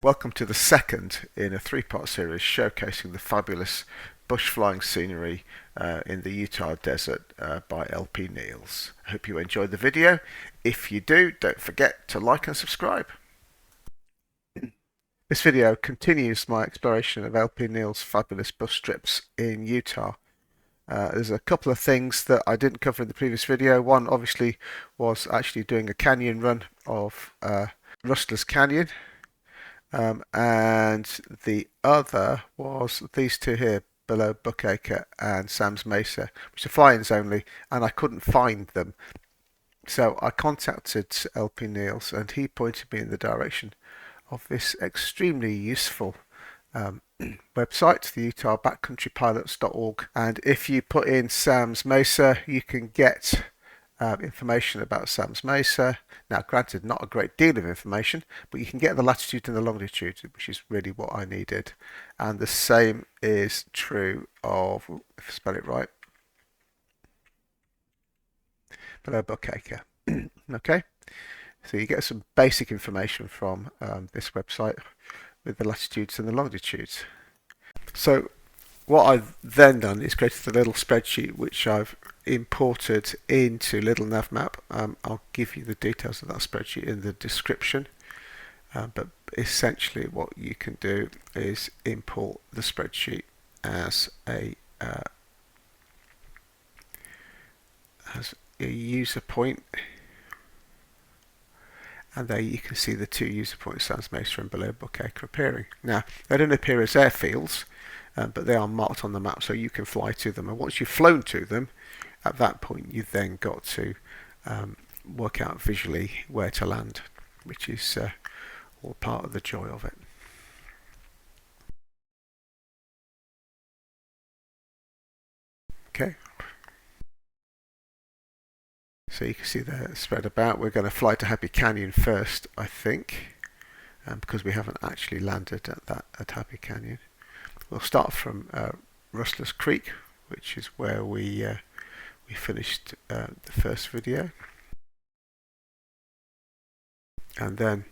Welcome to the second in a three-part series showcasing the fabulous bush flying scenery in the Utah desert by LPNils. I hope you enjoyed the video. If you do, don't forget to like and subscribe. This video continues my exploration of LPNils' fabulous bush trips in Utah. There's a couple of things that I didn't cover in the previous video. One obviously was actually doing a canyon run of Rustlers Canyon. And the other was these two here below Buckacre and Sam's Mesa, which are fly-ins only, and I couldn't find them. So I contacted LPNils and he pointed me in the direction of this extremely useful website, the UtahBackcountryPilots.org. And if you put in Sam's Mesa, you can get information about Sam's Mesa. Now, granted, not a great deal of information, but you can get the latitude and the longitude, which is really what I needed. And the same is true of, if I spell it right, below Buckacre. Okay, so you get some basic information from this website with the latitudes and the longitudes. So what I've then done is created a little spreadsheet which I've imported into Little Navmap. I'll give you the details of that spreadsheet in the description, but essentially what you can do is import the spreadsheet as a user point, and there you can see the two user points, Sam's Mesa and below Buckacre, appearing. Now they don't appear as airfields, but they are marked on the map so you can fly to them, and once you've flown to them, at that point you've then got to work out visually where to land, which is all part of the joy of it. Okay, so you can see they're spread about. We're going to fly to Happy Canyon first, I think, because we haven't actually landed at Happy Canyon. We'll start from Rustlers Creek, which is where we finished the first video, and then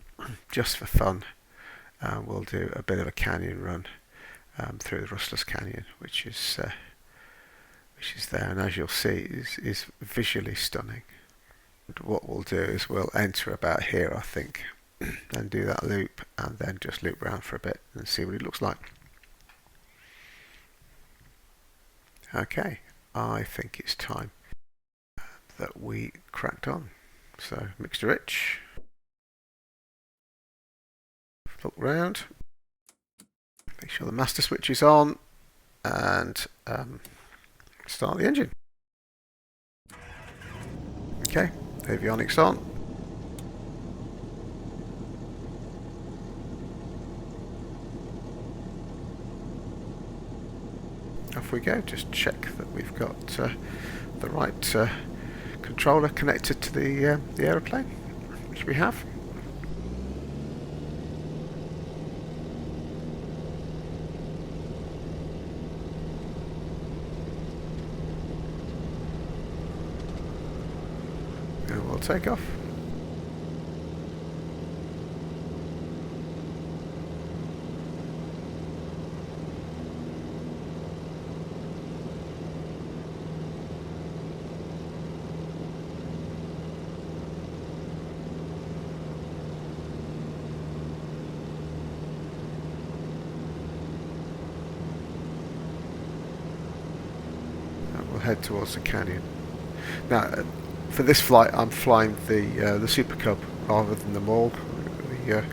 just for fun we'll do a bit of a canyon run through the Rustlers Canyon, which is there, and as you'll see is visually stunning. And what we'll do is we'll enter about here, I think, and do that loop, and then just loop around for a bit and see what it looks like. Okay, I think it's time that we cracked on. So mixture rich, look round, make sure the master switch is on, and start the engine. Okay, avionics on. Off we go. Just check that we've got the right controller connected to the aeroplane, which we have. And we'll take off. Head towards the canyon. Now, for this flight, I'm flying the Super Cub rather than the Maul. The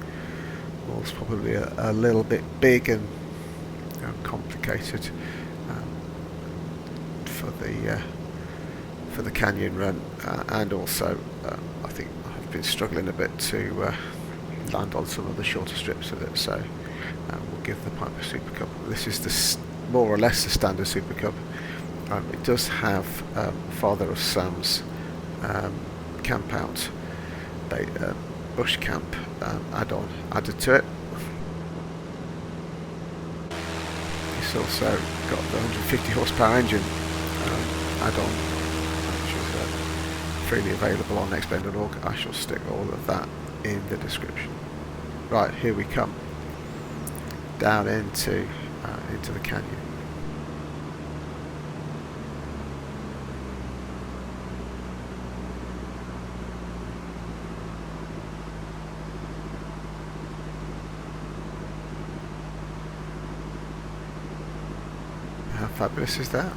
Maul's probably a little bit big and complicated for the canyon run, and also I think I've been struggling a bit to land on some of the shorter strips of it. So we'll give the Piper Super Cub. This is more or less the standard Super Cub. It does have Father of Sam's camp out bush camp add-on added to it. It's also got the 150 horsepower engine add-on, which is freely available on nextbend.org. I shall stick all of that in the description. Right, here we come. down into the canyon. How fabulous is that?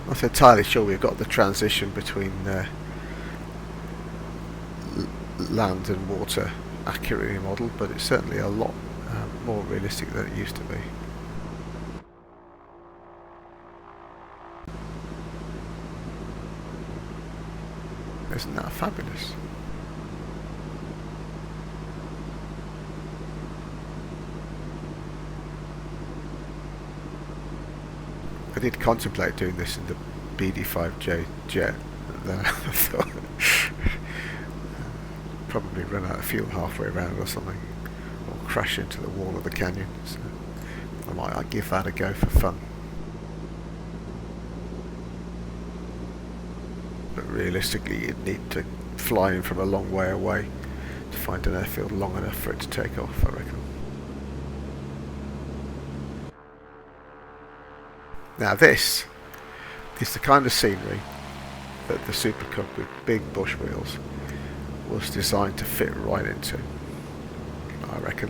I'm not entirely sure we've got the transition between land and water accurately modelled, but it's certainly a lot more realistic than it used to be. Isn't that fabulous? I did contemplate doing this in the BD5J jet, and then I thought probably run out of fuel halfway around or something, or crash into the wall of the canyon. So I'd give that a go for fun. But realistically, you'd need to fly in from a long way away to find an airfield long enough for it to take off, I reckon. Now this is the kind of scenery that the Super Cub with big bush wheels was designed to fit right into, I reckon.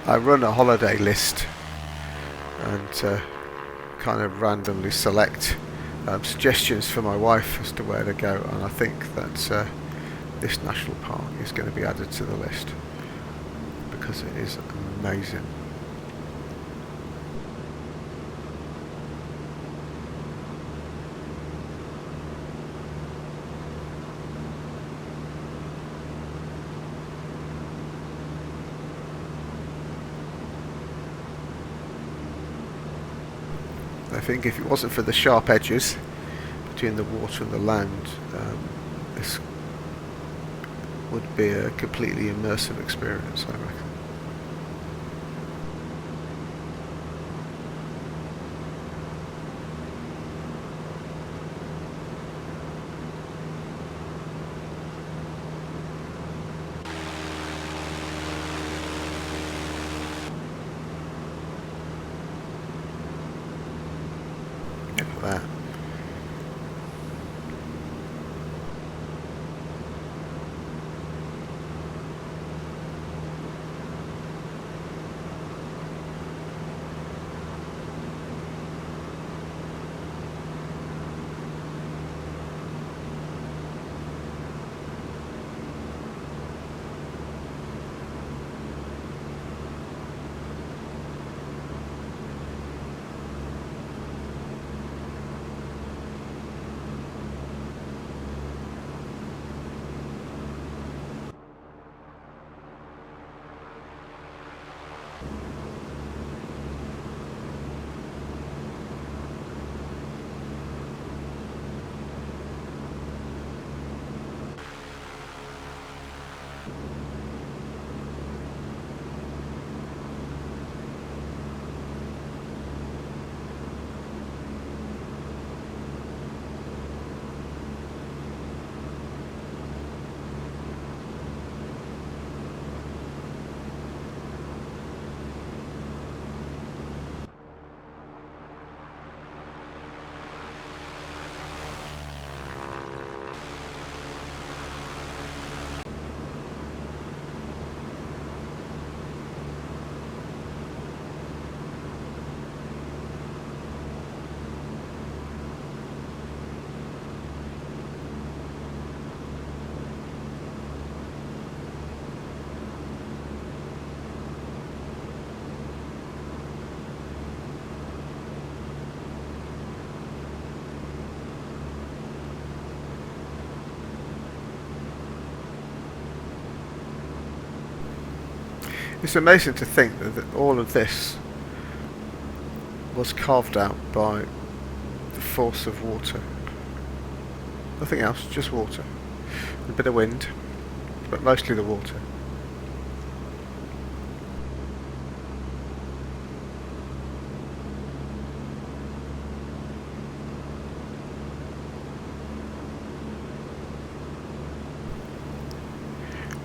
I run a holiday list and kind of randomly select suggestions for my wife as to where to go, and I think that this national park is going to be added to the list because it is amazing. I think if it wasn't for the sharp edges between the water and the land, this would be a completely immersive experience, I reckon. Look at that. It's amazing to think that all of this was carved out by the force of water. Nothing else, just water. A bit of wind, but mostly the water.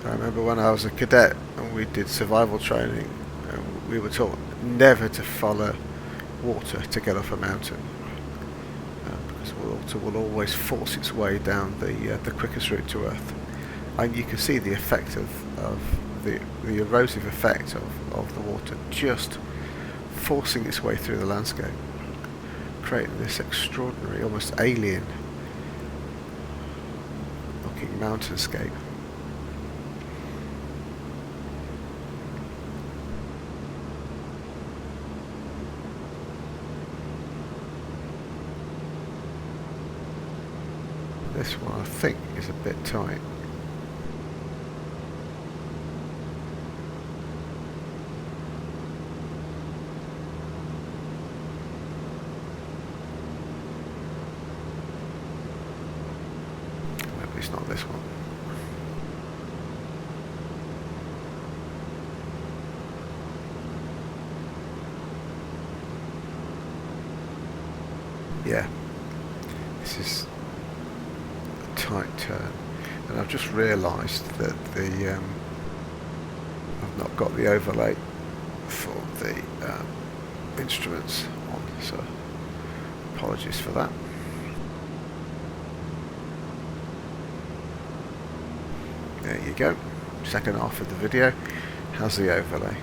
I remember when I was a cadet and we did survival training, we were taught never to follow water to get off a mountain, because water will always force its way down the quickest route to Earth, and you can see the effect of the erosive effect of the water just forcing its way through the landscape, creating this extraordinary, almost alien looking mountainscape. This one I think is a bit tight. Maybe it's not this one. Yeah, this is tight turn, and I've just realised that I've not got the overlay for the instruments on, so apologies for that. There you go, second half of the video has the overlay.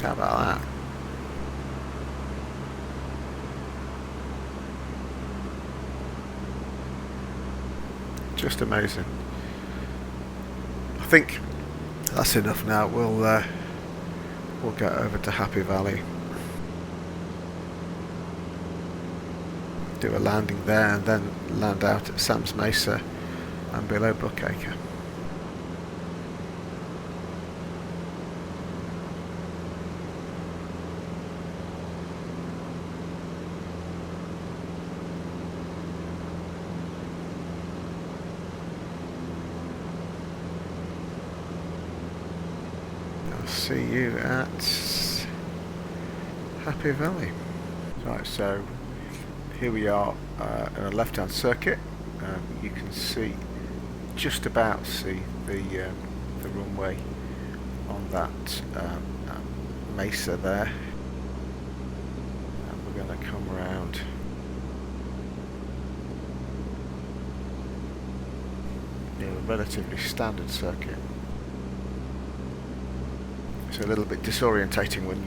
How about that? Just amazing. I think that's enough now. We'll get over to Happy Valley, do a landing there, and then land out at Sam's Mesa and below Buckacre. See you at Happy Valley. Right, so here we are in a left-hand circuit. You can just about see the runway on that mesa there, and we're going to come around near a relatively standard circuit. It's a little bit disorientating when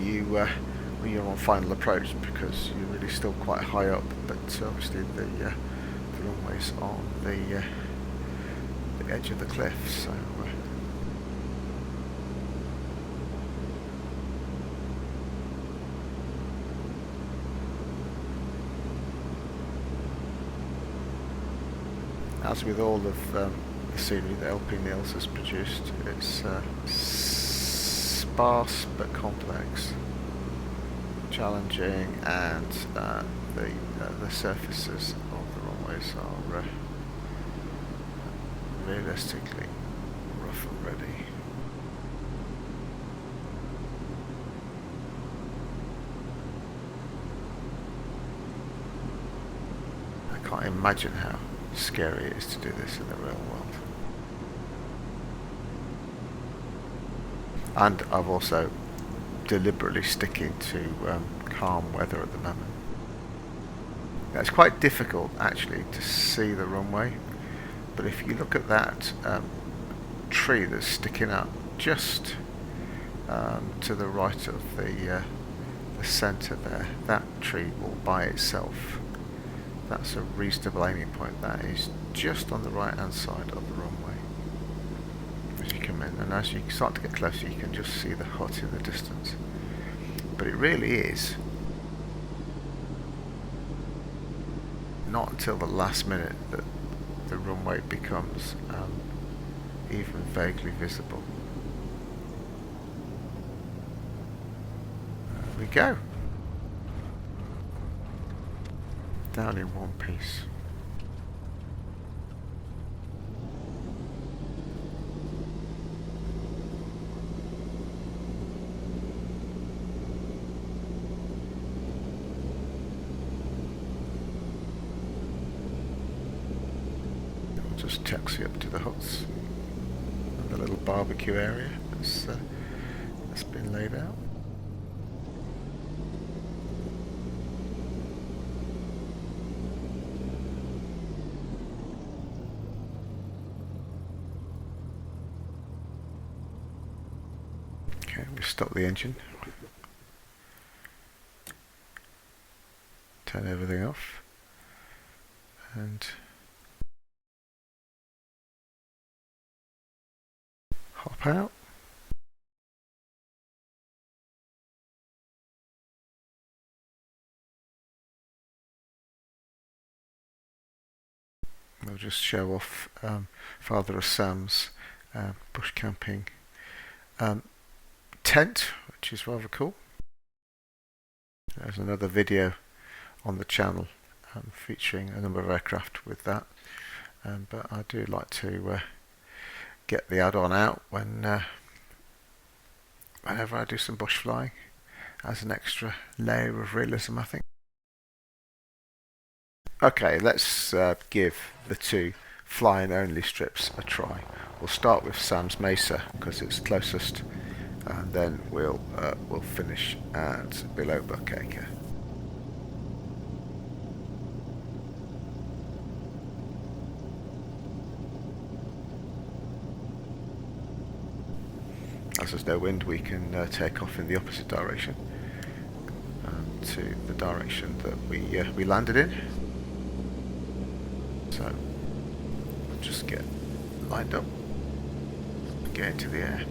you're on final approach, because you're really still quite high up, but obviously the runway's on the edge of the cliff, so as with all of the scenery that LPNils has produced, it's sparse but complex, challenging, and the surfaces of the runways are realistically rough and ready. I can't imagine how scary it is to do this in the real world. And I'm also deliberately sticking to calm weather at the moment. Now, it's quite difficult actually to see the runway, but if you look at that tree that's sticking up just to the right of the centre there, that tree will by itself. That's a reasonable aiming point. That is just on the right hand side of the runway as you come in, and as you start to get closer you can just see the hut in the distance, but it really is not until the last minute that the runway becomes even vaguely visible. we go. Down in one piece. We'll just taxi up to the huts and the little barbecue area that's been laid out. Okay, we stop the engine, turn everything off, and hop out. We'll just show off Father of Sam's bush camping tent, which is rather cool. There's another video on the channel featuring a number of aircraft with that, but I do like to get the add-on out whenever I do some bush flying as an extra layer of realism, I think. Okay, let's give the two flying only strips a try. We'll start with Sam's Mesa because it's closest, and then we'll finish at below Buckacre. As there's no wind, we can take off in the opposite direction to the direction that we landed in. So we'll just get lined up and get into the air.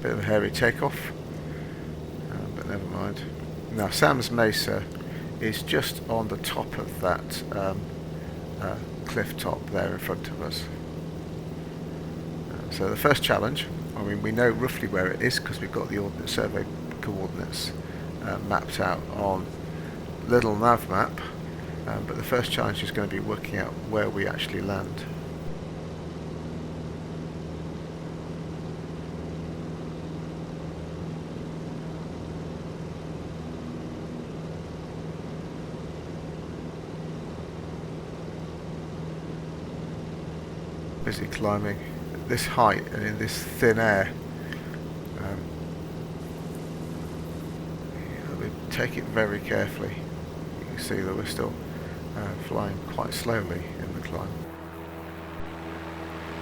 Bit of a hairy takeoff, but never mind. Now Sam's Mesa is just on the top of that cliff top there in front of us. So the first challenge, I mean, we know roughly where it is because we've got the Ordnance Survey coordinates mapped out on little nav map, but the first challenge is going to be working out where we actually land. Busy climbing at this height and in this thin air. We take it very carefully. You can see that we're still flying quite slowly in the climb.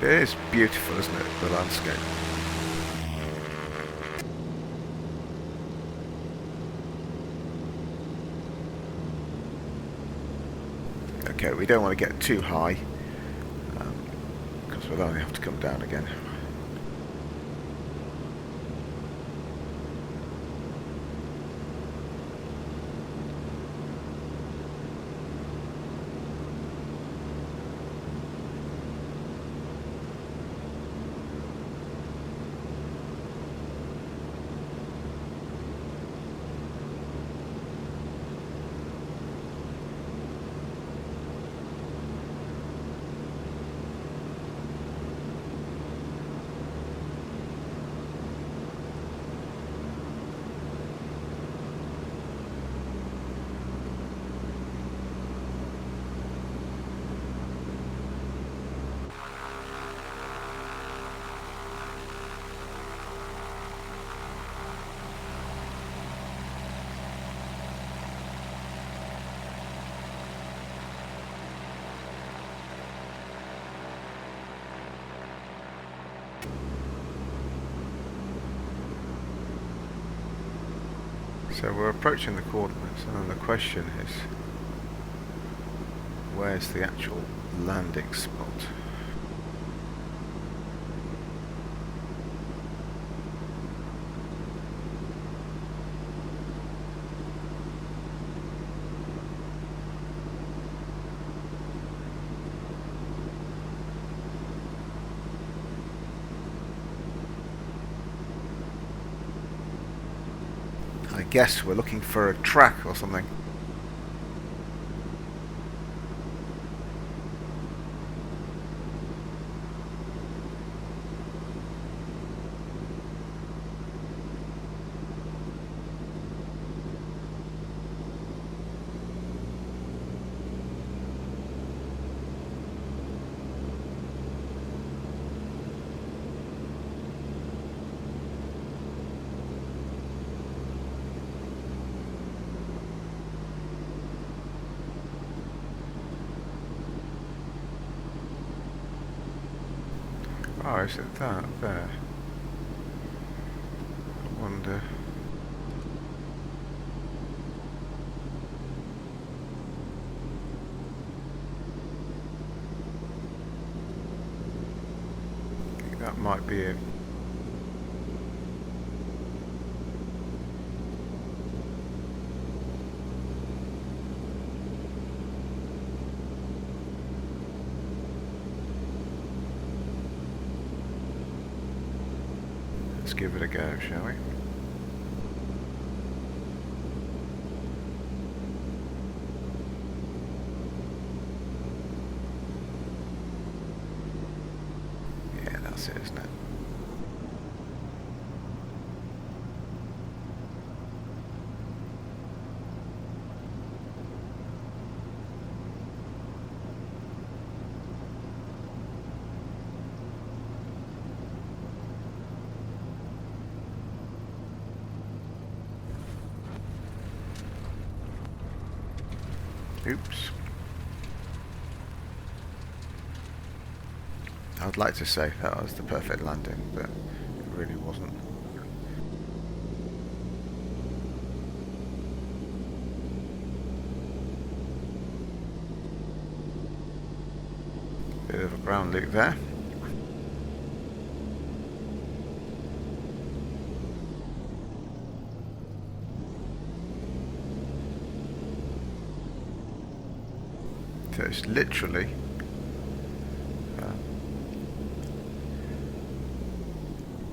It is beautiful, isn't it, the landscape? Okay, we don't want to get too high. We'll only have to come down again. So we're approaching the coordinates, and then the question is, where's the actual landing spot? I guess we're looking for a track or something. Oh, is it that there? I wonder. I think that might be it. Let's give it a go, shall we? Yeah, that's it, isn't it? Oops. I'd like to say that was the perfect landing, but it really wasn't. Bit of a ground leak there. So it's literally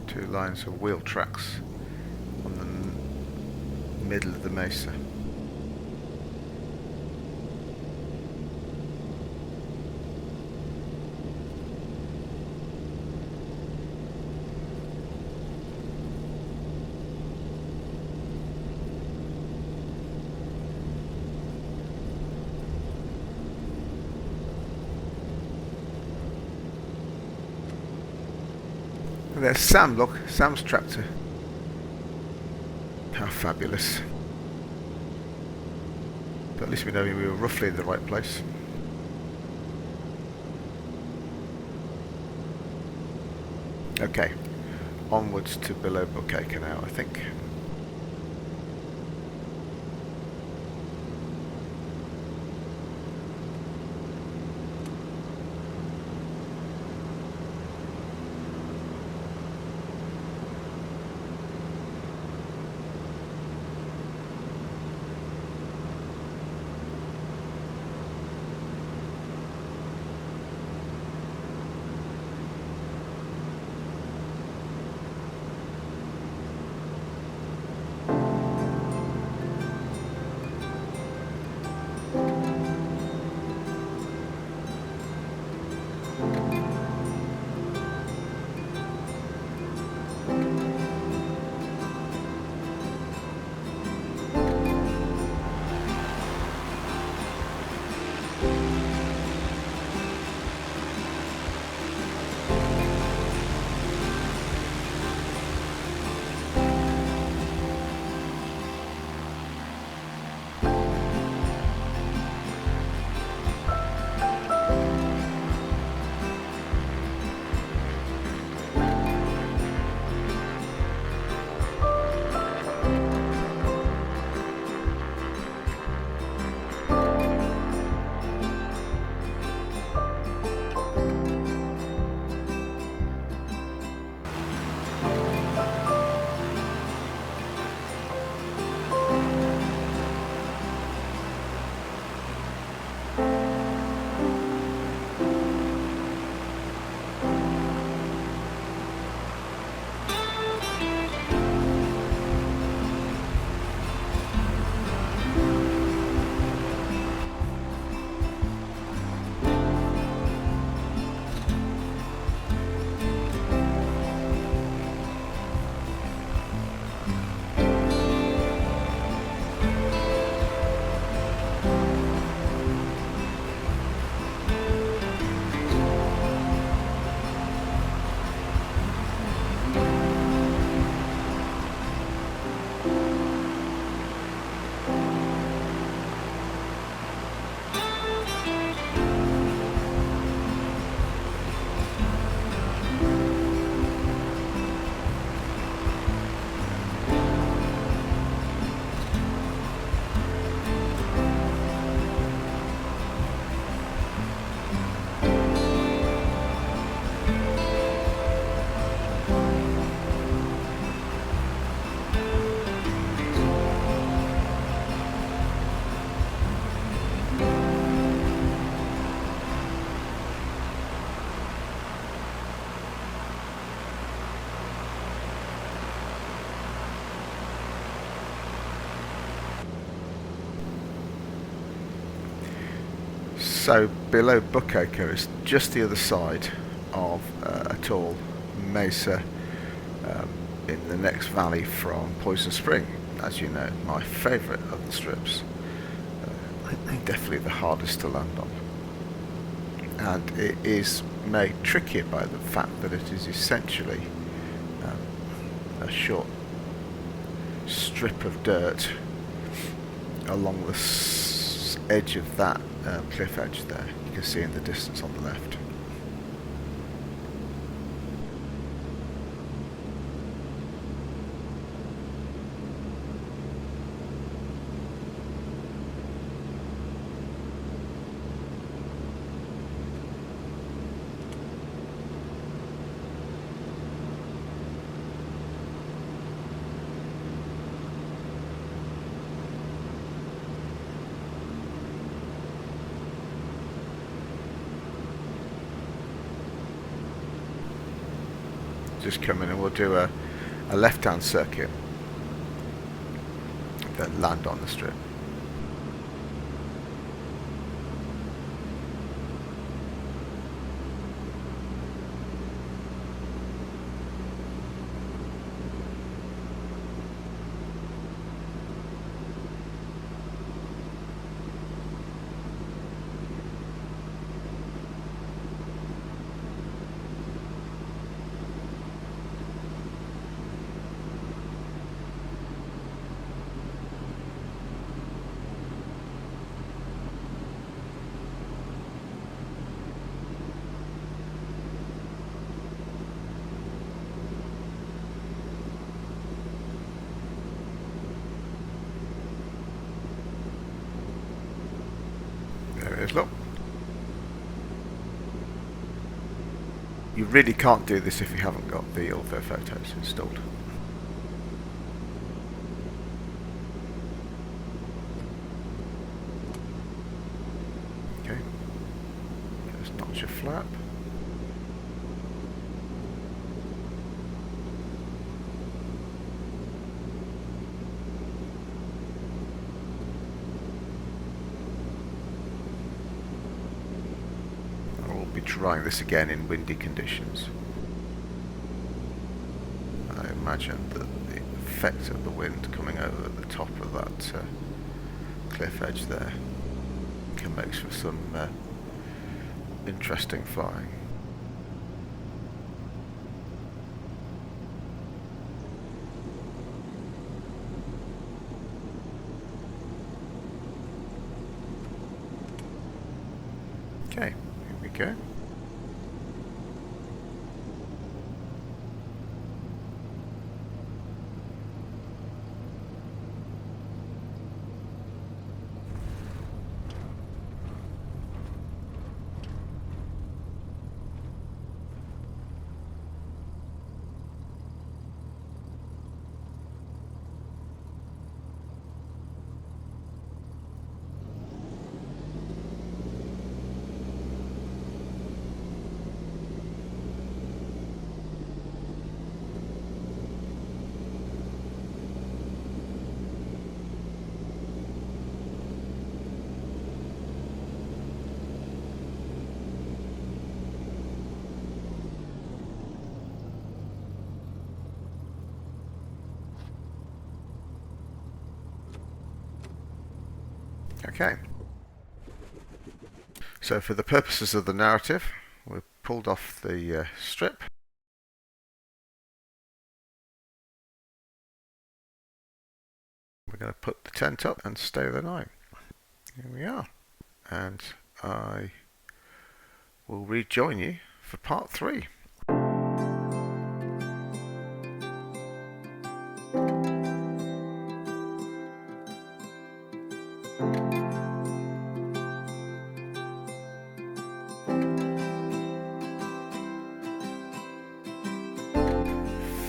two lines of wheel tracks on the middle of the mesa. And there's Sam, look, Sam's tractor. How fabulous. But at least we know we were roughly in the right place. Okay, onwards to below Buckacre now, I think. So below Buckacre is just the other side of a tall mesa in the next valley from Poison Spring. As you know, my favourite of the strips. Definitely the hardest to land on. And it is made trickier by the fact that it is essentially a short strip of dirt along the edge of that cliff edge there. You can see in the distance on the left. Just come in and we'll do a left-hand circuit that land on the strip. There it is, look. You really can't do this if you haven't got the ortho photos installed. Okay, just notch your flap. Be trying this again in windy conditions. I imagine that the effect of the wind coming over the top of that cliff edge there can make for some interesting flying. Okay, here we go. Okay, so for the purposes of the narrative, we've pulled off the strip. We're going to put the tent up and stay the night. Here we are, and I will rejoin you for part 3.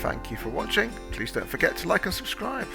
Thank you for watching. Please don't forget to like and subscribe.